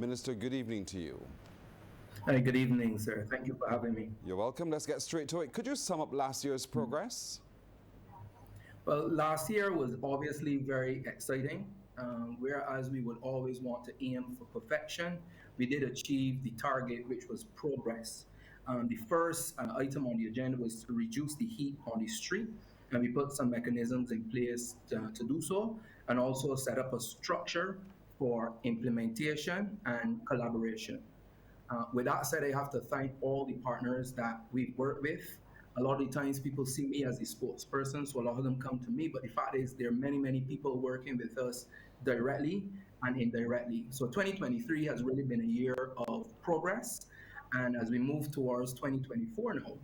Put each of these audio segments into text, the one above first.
Minister, good evening to you. Hi, good evening, sir. Thank you for having me. You're welcome. Let's get straight to it. Could you sum up last year's progress? Well, last year was obviously very exciting. Whereas we would always want to aim for perfection, we did achieve the target, which was progress. The first item on the agenda was to reduce the heat on the street, and we put some mechanisms in place to do so, and also set up a structure for implementation and collaboration. With that said, I have to thank all the partners that we've worked with. A lot of the times people see me as a spokesperson, so a lot of them come to me. But the fact is, there are many, many people working with us directly and indirectly. So 2023 has really been a year of progress. And as we move towards 2024 now,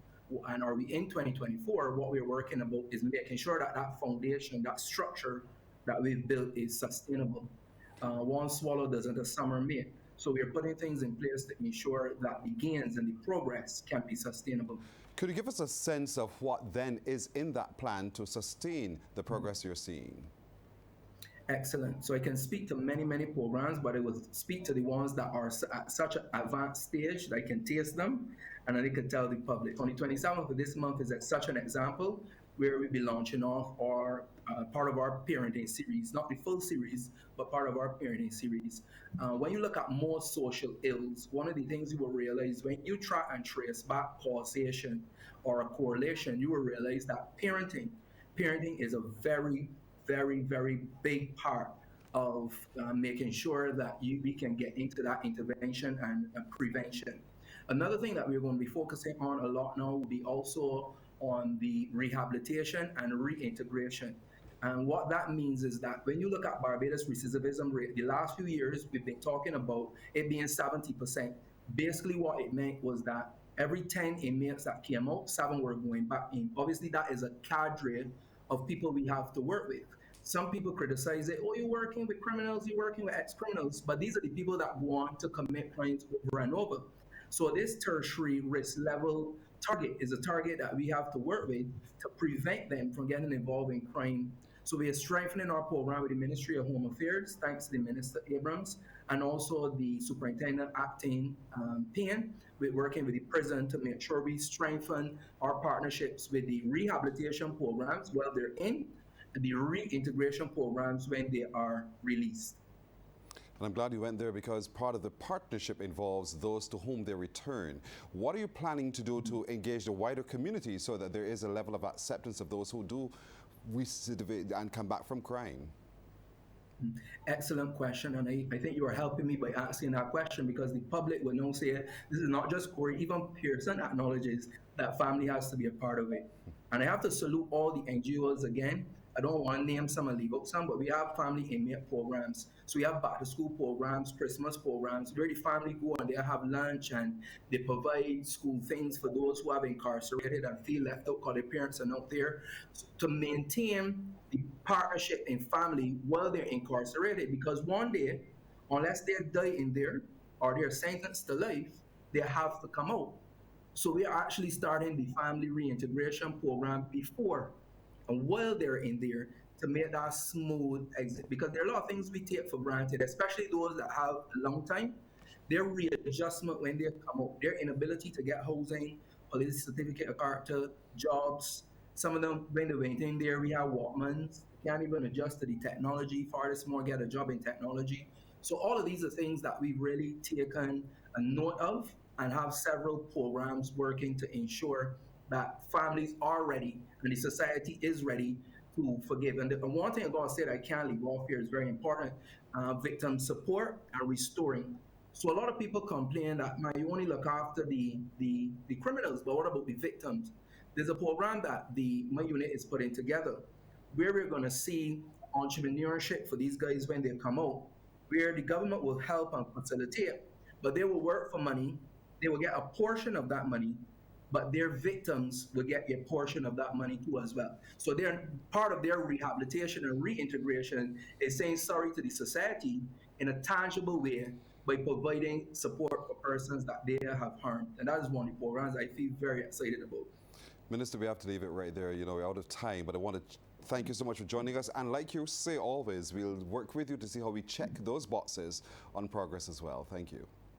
and are we in 2024, what we're working about is making sure that that foundation, that structure that we've built is sustainable. One swallow doesn't a summer make. So we are putting things in place to ensure that the gains and the progress can be sustainable. Could you give us a sense of what then is in that plan to sustain the progress you're seeing? Excellent. So I can speak to many, many programs, but I will speak to the ones that are at such an advanced stage that I can taste them and then I can tell the public. On the 27th of this month is at such an example where we'll be launching off our part of our parenting series, not the full series, but part of our parenting series. When you look at most social ills, one of the things you will realize when you try and trace back causation or a correlation, you will realize that parenting is a very, very, very big part of making sure that we can get into that intervention and prevention. Another thing that we're going to be focusing on a lot now will be also on the rehabilitation and reintegration. And what that means is that when you look at Barbados recidivism rate, the last few years we've been talking about it being 70%. Basically, what it meant was that every 10 inmates that came out, 7 were going back in. Obviously, that is a cadre of people we have to work with. Some people criticize it, oh, you're working with criminals, you're working with ex-criminals, but these are the people that want to commit crimes over and over. So this tertiary risk level target is a target that we have to work with to prevent them from getting involved in crime. So we are strengthening our program with the Ministry of Home Affairs, thanks to the Minister Abrams, and also the Superintendent Acting Payne. We're working with the prison to make sure we strengthen our partnerships with the rehabilitation programs while they're in, and the reintegration programs when they are released. And I'm glad you went there because part of the partnership involves those to whom they return. What are you planning to do to engage the wider community so that there is a level of acceptance of those who do recidivate and come back from crime? Excellent question, and I think you are helping me by asking that question because the public will now say this is not just Corey. Even Pearson acknowledges that family has to be a part of it, and I have to salute all the NGOs again. I don't want to name some and leave out some, but we have family inmate programs. So we have back to school programs, Christmas programs, where the family go and they have lunch and they provide school things for those who have incarcerated and feel left out because their parents are not there. So to maintain the partnership in family while they're incarcerated, because one day, unless they die in there or they're sentenced to life, they have to come out. So we are actually starting the family reintegration program before and while they're in there to make that smooth exit. Because there are a lot of things we take for granted, especially those that have a long time. Their readjustment when they come out, their inability to get housing, police certificate of character, jobs. Some of them, when they went in there, we have Walkmans, can't even adjust to the technology. Farthest more get a job in technology. So all of these are things that we've really taken a note of and have several programs working to ensure that families are ready and the society is ready to forgive. And one thing I'm going to say that I can't leave off here is very important, victim support and restoring. So a lot of people complain that, man, you only look after the criminals, but what about the victims? There's a program that my unit is putting together where we're going to see entrepreneurship for these guys when they come out, where the government will help and facilitate, but they will work for money. They will get a portion of that money, but their victims will get a portion of that money too as well. So they're part of their rehabilitation and reintegration is saying sorry to the society in a tangible way by providing support for persons that they have harmed. And that is one of the programs I feel very excited about. Minister, we have to leave it right there. You know, we're out of time, but I want to Thank you so much for joining us. And like you say always, we'll work with you to see how we check those boxes on progress as well. Thank you.